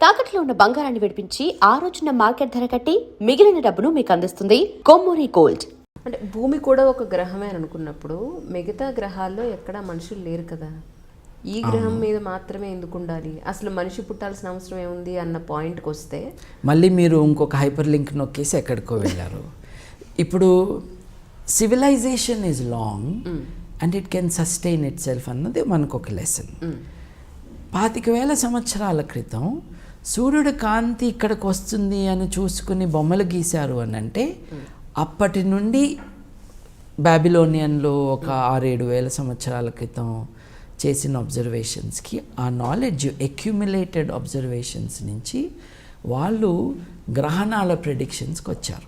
తాకట్లో ఉన్న బంగారాన్ని విడిపించి ఆ రోజున మార్కెట్ ధర కట్టి మిగిలిన డబ్బును మీకు అందిస్తుంది కొమ్మూరి గోల్డ్. అంటే భూమి కూడా ఒక గ్రహమే అని అనుకున్నప్పుడు మిగతా గ్రహాల్లో ఎక్కడా మనుషులు లేరు కదా, ఈ గ్రహం మీద మాత్రమే ఎందుకు ఉండాలి, అసలు మనిషి పుట్టాల్సిన అవసరం ఏముంది అన్న పాయింట్కి వస్తే మళ్ళీ మీరు ఇంకొక హైపర్ లింక్ నొక్కేసి ఎక్కడికో వెళ్ళారు. ఇప్పుడు civilisation is long and it can sustain itself అన్నది మనకు ఒక లెసన్. 25,000 సంవత్సరాల క్రితం సూర్యుడి కాంతి ఇక్కడికి వస్తుంది అని చూసుకుని బొమ్మలు గీశారు అని అంటే అప్పటి నుండి బాబిలోనియన్లో ఒక 6-7 సంవత్సరాల క్రితం చేసిన అబ్జర్వేషన్స్కి ఆ నాలెడ్జ్ అక్యుములేటెడ్ అబ్జర్వేషన్స్ నుంచి వాళ్ళు గ్రహణాల ప్రెడిక్షన్స్కి వచ్చారు.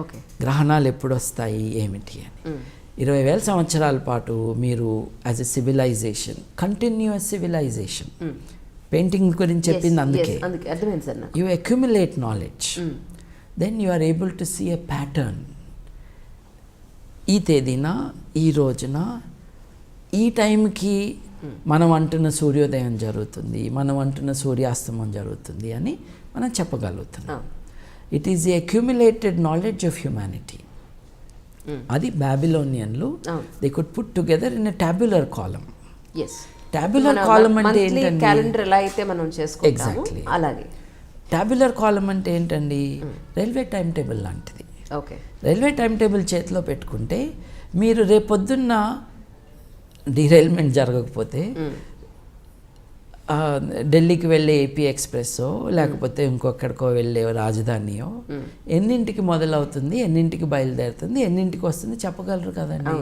ఓకే, గ్రహణాలు ఎప్పుడు వస్తాయి ఏమిటి అని 20,000 సంవత్సరాల పాటు మీరు as a civilisation, continuous civilisation, painting గురించి చెప్పింది అందుకే, అర్థమైంది sir. You accumulate knowledge, then you are able to see a pattern. ఈ తేదీన, ఈ రోజున, ఈ టైంకి మనం అంటున్న సూర్యోదయం జరుగుతుంది, మనం అంటున్న సూర్యాస్తమం జరుగుతుంది అని మనం చెప్పగలుగుతున్నాం. It is the accumulated knowledge of humanity. అది బాబిలోనియన్లు they could put together in a tabular column. Tabular column అంటే ఏంటండి? క్యాలెండర్ ఎలా అయితే మనం చేసుకుంటామో అలాగే టాబ్యులర్ కాలమ్ అంటే ఏంటండి? రైల్వే టైం టేబుల్ లాంటిది. ఓకే, రైల్వే టైం టేబుల్ చేతిలో పెట్టుకుంటే మీరు రేపొద్దున్న డీరైల్మెంట్ జరగకపోతే ఢిల్లీకి వెళ్ళే ఏపీ ఎక్స్ప్రెస్సో లేకపోతే ఇంకొకడికో వెళ్ళే రాజధానియో ఎన్నింటికి మొదలవుతుంది, ఎన్నింటికి బయలుదేరుతుంది, ఎన్నింటికి వస్తుంది చెప్పగలరు కదండి.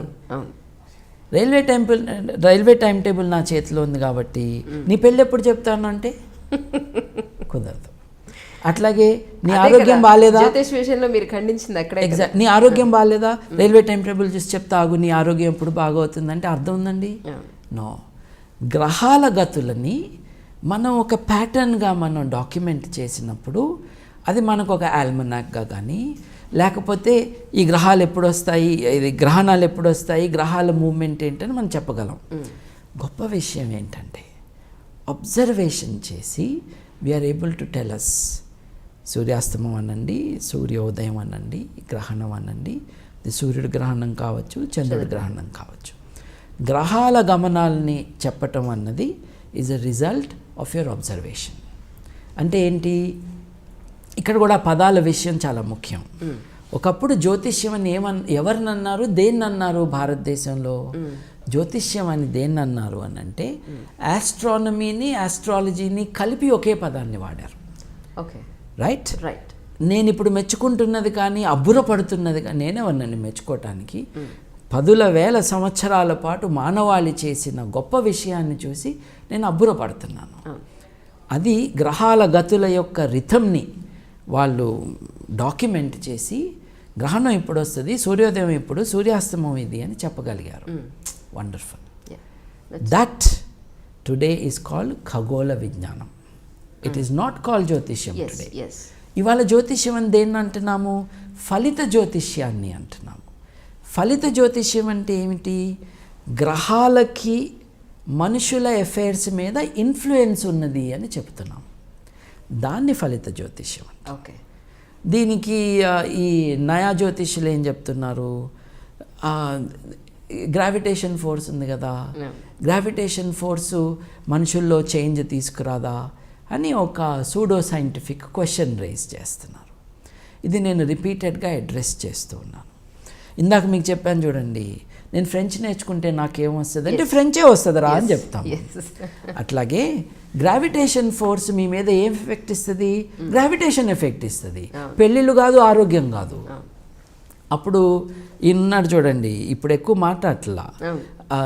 రైల్వే టైం టేబుల్ నా చేతిలో ఉంది కాబట్టి నీ పెళ్ళి ఎప్పుడు చెప్తాను అంటే కుదరదు. అట్లాగే నీ ఆరోగ్యం బాగాలేదా, మీరు ఖండించింది అక్కడ ఎగ్జాక్ట్, నీ ఆరోగ్యం బాగాలేదా రైల్వే టైం టేబుల్ చూసి చెప్తాగు నీ ఆరోగ్యం ఎప్పుడు బాగా అవుతుందంటే అర్థం ఉందండి. నో, గ్రహాల గతులని మనం ఒక ప్యాటర్న్గా మనం డాక్యుమెంట్ చేసినప్పుడు అది మనకు ఒక ఆల్మనాక్గా కానీ లేకపోతే ఈ గ్రహాలు ఎప్పుడు వస్తాయి, ఇది గ్రహణాలు ఎప్పుడు వస్తాయి, గ్రహాల మూవ్మెంట్ ఏంటని మనం చెప్పగలం. గొప్ప విషయం ఏంటంటే అబ్జర్వేషన్ చేసి we are able to tell us సూర్యాస్తమం అనండి, సూర్యోదయం అనండి, గ్రహణం అనండి, ఇది సూర్యుడి గ్రహణం కావచ్చు, చంద్రుడి గ్రహణం కావచ్చు. గ్రహాల గమనాలని చెప్పటం అన్నది is a result of your observation. అంటే ఏంటి, ఇక్కడ కూడా పదాల విషయం చాలా ముఖ్యం. ఒకప్పుడు జ్యోతిష్యం అని ఎవరినన్నారు, దేన్నన్నారు? భారతదేశంలో జ్యోతిష్యం అని దేన్నన్నారు అని అంటే ఆస్ట్రానమీని, ఆస్ట్రాలజీని కలిపి ఒకే పదాన్ని వాడారు. Okay, right. రైట్. నేను ఇప్పుడు మెచ్చుకుంటున్నది కానీ అబ్బురపడుతున్నది కానీ నేనెవరినని మెచ్చుకోవటానికి 10,000 సంవత్సరాల పాటు మానవాళి చేసిన గొప్ప విషయాన్ని చూసి నేను అబ్బురపడుతున్నాను. అది గ్రహాల గతుల యొక్క రిథంని వాళ్ళు డాక్యుమెంట్ చేసి గ్రహణం ఎప్పుడు వస్తుంది, సూర్యోదయం ఎప్పుడు, సూర్యాస్తమం ఇది అని చెప్పగలిగారు. Wonderful. That today is called ఖగోళ విజ్ఞానం. ఇట్ ఈస్ నాట్ కాల్డ్ జ్యోతిష్యం టుడే. ఇవాళ జ్యోతిష్యం అని దేన్ని అంటున్నాము? ఫలిత జ్యోతిష్యాన్ని అంటున్నాము. ఫలిత జ్యోతిష్యం అంటే ఏమిటి? గ్రహాలకి మనుషుల ఎఫైర్స్ మీద ఇన్ఫ్లుయెన్స్ ఉన్నది అని చెప్తున్నాం. దాన్ని ఫలిత జ్యోతిష్యం. ఓకే, దీనికి ఈ నయా జ్యోతిష్యులు ఏం చెప్తున్నారు? గ్రావిటేషన్ ఫోర్స్ ఉంది కదా, గ్రావిటేషన్ ఫోర్సు మనుషుల్లో చేంజ్ తీసుకురాదా అని ఒక సూడో సైంటిఫిక్ క్వశ్చన్ రైజ్ చేస్తున్నారు. ఇది నేను రిపీటెడ్గా అడ్రస్ చేస్తూ ఉన్నాను. ఇందాక మీకు చెప్పాను చూడండి, నేను ఫ్రెంచ్ నేర్చుకుంటే నాకేమొస్తుంది అంటే ఫ్రెంచే వస్తుంది రా అని చెప్తాం. అట్లాగే గ్రావిటేషన్ ఫోర్స్ మీ మీద ఏం ఎఫెక్ట్ ఇస్తుంది? గ్రావిటేషన్ ఎఫెక్ట్ ఇస్తుంది. పెళ్ళిళ్ళు కాదు, ఆరోగ్యం కాదు. అప్పుడు ఈయన్నాడు చూడండి, ఇప్పుడు ఎక్కువ మాట్లాడట్లా,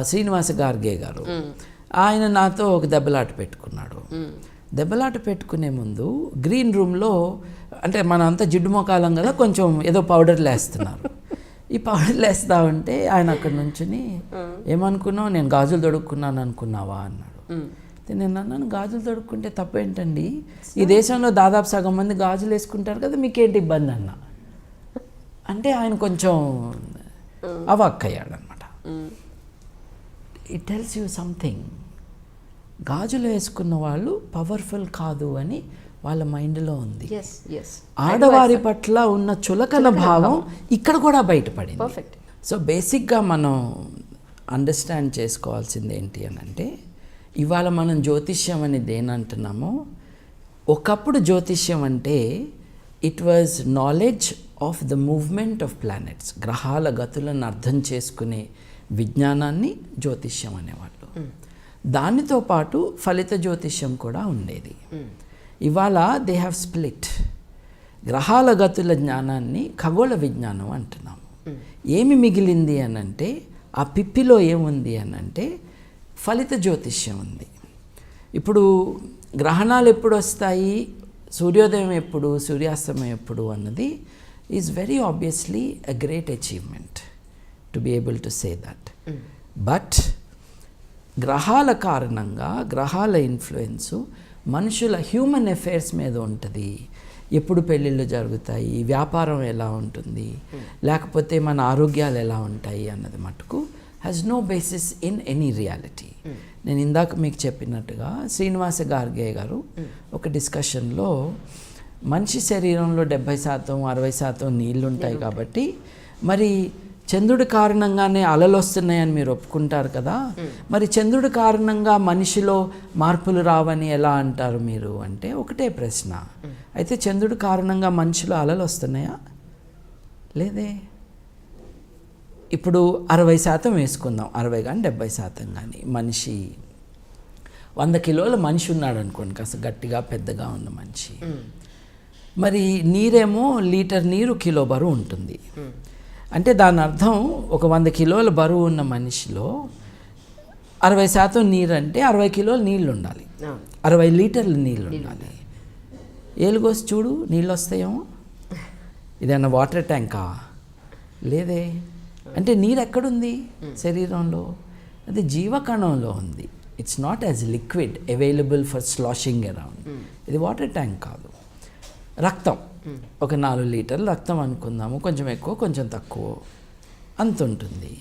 శ్రీనివాస గార్గే గారు, ఆయన నాతో ఒక దెబ్బలాట పెట్టుకున్నాడు. దెబ్బలాట పెట్టుకునే ముందు గ్రీన్ రూమ్లో, అంటే మనం అంతా జిడ్డు మొకాలం కదా, కొంచెం ఏదో పౌడర్లు వేస్తున్నారు. ఈ పౌడర్లు వేస్తా ఉంటే ఆయన అక్కడ నుంచుని ఏమనుకున్నావు, నేను గాజులు తొడుక్కున్నాను అనుకున్నావా అన్నాడు. నేను అన్నాను, గాజులు తొడుక్కుంటే తప్పేంటండి, ఈ దేశంలో దాదాపు సగం మంది గాజులు వేసుకుంటారు కదా, మీకేంటి ఇబ్బంది అన్నా అంటే ఆయన కొంచెం అవాక్కయ్యాడు అనమాట. It tells you something. గాజులు వేసుకున్న వాళ్ళు పవర్ఫుల్ కాదు అని వాళ్ళ మైండ్లో ఉంది. ఎస్ ఎస్ ఆడవారి పట్ల ఉన్న చులకన భావం ఇక్కడ కూడా బయటపడింది. పర్ఫెక్ట్. సో బేసిక్గా మనం అండర్స్టాండ్ చేసుకోవాల్సింది ఏంటి అని అంటే, ఇవాళ మనం జ్యోతిష్యం అని దేనంటున్నామో, ఒకప్పుడు జ్యోతిష్యం అంటే it was knowledge of the movement of planets, గ్రహాల గతులను అర్థం చేసుకునే విజ్ఞానాన్ని జ్యోతిష్యం అనేవాళ్ళు. దానితో పాటు ఫలిత జ్యోతిష్యం కూడా ఉండేది. ఇవాళ దే హ్యావ్ స్ప్లిట్. గ్రహాల గతుల జ్ఞానాన్ని ఖగోళ విజ్ఞానం అంటున్నాము. ఏమి మిగిలింది అని అంటే, ఆ పిప్పిలో ఏముంది అని అంటే ఫలిత జ్యోతిష్యం ఉంది. ఇప్పుడు గ్రహణాలు ఎప్పుడు వస్తాయి, సూర్యోదయం ఎప్పుడు, సూర్యాస్తమయం ఎప్పుడు అన్నది is very obviously a great achievement to be able to say that. But గ్రహాల కారణంగా, గ్రహాల ఇన్ఫ్లుయెన్సు మనుషుల హ్యూమన్ అఫైర్స్ మీద ఉంటుంది. ఎప్పుడు పెళ్ళిళ్ళు జరుగుతాయి, వ్యాపారం ఎలా ఉంటుంది, లేకపోతే మన ఆరోగ్యాలు ఎలా ఉంటాయి అన్నది మటుకు has no basis in any reality. నేను ఇందాక మీకు చెప్పినట్టుగా శ్రీనివాస గార్గే గారు ఒక డిస్కషన్లో మనిషి శరీరంలో 70% 60% నీళ్ళు ఉంటాయి కాబట్టి మరి చంద్రుడి కారణంగానే అలలు వస్తున్నాయని మీరు ఒప్పుకుంటారు కదా, మరి చంద్రుడి కారణంగా మనిషిలో మార్పులు రావని ఎలా అంటారు మీరు అంటే, ఒకటే ప్రశ్న. అయితే చంద్రుడి కారణంగా మనిషిలో అలలు వస్తున్నాయా? లేదే. ఇప్పుడు 60% వేసుకుందాం, 60 కానీ 70% కానీ. మనిషి 100 కిలోల మనిషి ఉన్నాడు అనుకోండి, కాస్త గట్టిగా పెద్దగా ఉన్న మనిషి. మరి నీరేమో లీటర్ నీరు కిలో బరువు ఉంటుంది. అంటే దాని అర్థం ఒక 100 కిలోల బరువు ఉన్న మనిషిలో 60% నీరు అంటే 60 కిలోలు నీళ్ళు ఉండాలి, 60 లీటర్లు నీళ్ళు ఉండాలి. ఏలుగోసి చూడు, నీళ్ళు వస్తాయేమో. ఇదన్నా వాటర్ ట్యాంకా? లేదే. అంటే నీరు ఎక్కడుంది శరీరంలో? అది జీవకణంలో ఉంది. It's not as liquid available for sloshing around. ఇది వాటర్ ట్యాంక్ కాదు. రక్తం ఒక 4 లీటర్లు రక్తం అనుకుందాము, కొంచెం ఎక్కువ కొంచెం తక్కువ అంత ఉంటుంది.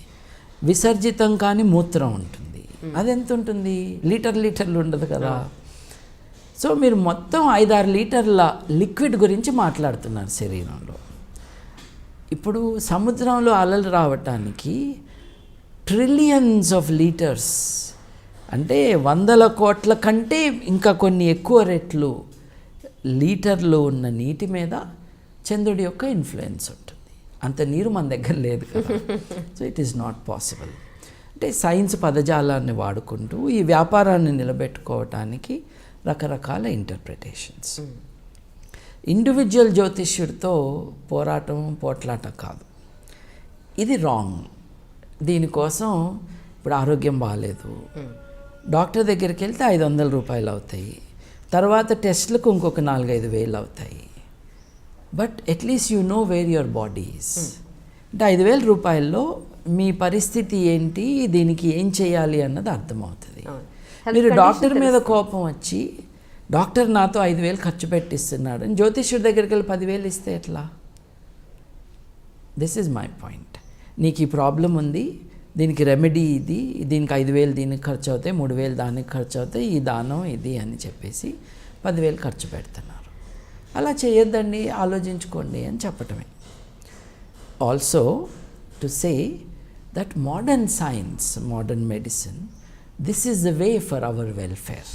విసర్జితం కానీ మూత్రం ఉంటుంది, అది ఎంత ఉంటుంది? లీటర్లు ఉండదు కదా. సో మీరు మొత్తం 5-6 లీటర్ల లిక్విడ్ గురించి మాట్లాడుతున్నారు శరీరంలో. ఇప్పుడు సముద్రంలో అలలు రావటానికి ట్రిలియన్స్ ఆఫ్ లీటర్స్, అంటే 100 కోట్ల కంటే ఇంకా కొన్ని ఎక్కువ రెట్లు లీటర్లు ఉన్న నీటి మీద చంద్రుడి యొక్క ఇన్ఫ్లుయెన్స్ ఉంటుంది. అంత నీరు మన దగ్గర లేదు కదా. So it is not possible. అంటే సైన్స్ పదజాలాన్ని వాడుకుంటూ ఈ వ్యాపారాన్ని నిలబెట్టుకోవటానికి రకరకాల ఇంటర్ప్రిటేషన్స్. ఇండివిజువల్ జ్యోతిష్యుడితో పోట్లాట కాదు, ఇది రాంగ్. దీనికోసం ఇప్పుడు ఆరోగ్యం బాగాలేదు, డాక్టర్ దగ్గరికి వెళ్తే 500 రూపాయలు అవుతాయి, తర్వాత టెస్ట్లకు ఇంకొక 4-5 వేలు అవుతాయి. But at least you know where your body is. అంటే 5,000 రూపాయల్లో మీ పరిస్థితి ఏంటి, దీనికి ఏం చేయాలి అన్నది అర్థమవుతుంది. మీరు డాక్టర్ మీద కోపం వచ్చి డాక్టర్ నాతో 5,000 ఖర్చు పెట్టిస్తున్నాడు అని జ్యోతిష్యుడి దగ్గరికి వెళ్ళి 10,000 ఇస్తే ఎట్లా? This is my point. నీకు ఈ ప్రాబ్లం ఉంది, దీనికి రెమెడీ ఇది, దీనికి 5,000 దీనికి ఖర్చు అవుతాయి, 3,000 దానికి ఖర్చు అవుతాయి, ఈ దానం ఇది అని చెప్పేసి 10,000 ఖర్చు పెడుతున్నారు. అలా చేయొద్దండి, ఆలోచించుకోండి అని చెప్పటమే. Also to say that modern science, modern medicine, this is the way for our welfare.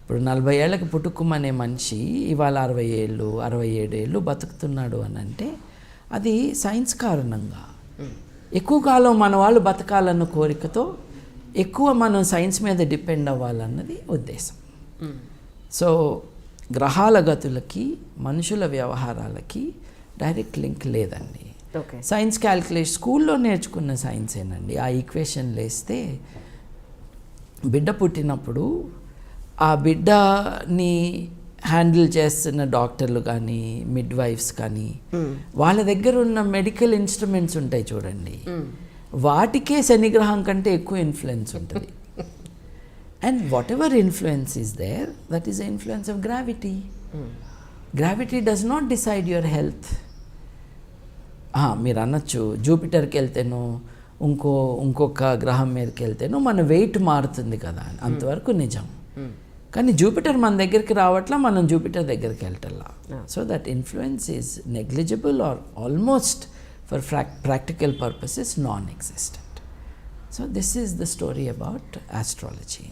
ఇప్పుడు 40 ఏళ్ళకి పుట్టుకుమనే మనిషి ఇవాళ 60 ఏళ్ళు 67 ఏళ్ళు బతుకుతున్నాడు అని అంటే అది సైన్స్ కారణంగా. ఎక్కువ కాలం మన వాళ్ళు బతకాలన్న కోరికతో ఎక్కువ మనం సైన్స్ మీద డిపెండ్ అవ్వాలన్నది ఉద్దేశం. సో గ్రహాల గతులకి మనుషుల వ్యవహారాలకి డైరెక్ట్ లింక్ లేదండి. సైన్స్ క్యాల్కులేషన్ స్కూల్లో నేర్చుకున్న సైన్సేనండి. ఆ ఈక్వేషన్లు వేస్తే బిడ్డ పుట్టినప్పుడు ఆ బిడ్డని హ్యాండిల్ చేస్తున్న డాక్టర్లు కానీ మిడ్ వైఫ్స్ కానీ వాళ్ళ దగ్గర ఉన్న మెడికల్ ఇన్స్ట్రుమెంట్స్ ఉంటాయి చూడండి, వాటికే శనిగ్రహం కంటే ఎక్కువ ఇన్ఫ్లుయెన్స్ ఉంటుంది. And whatever influence is there, that is the influence of gravity. Gravity does not decide your health. మీరు అనొచ్చు జూపిటర్కి వెళ్తేనో ఇంకొక గ్రహం మీదకి వెళ్తేనో మన వెయిట్ మారుతుంది కదా అని. అంతవరకు నిజం. కానీ జూపిటర్ మన దగ్గరికి రావట్లా, మనం జూపిటర్ దగ్గరికి వెళ్ళటల్లా. So that influence is negligible or almost for practical purposes non existent. So this is the story about astrology.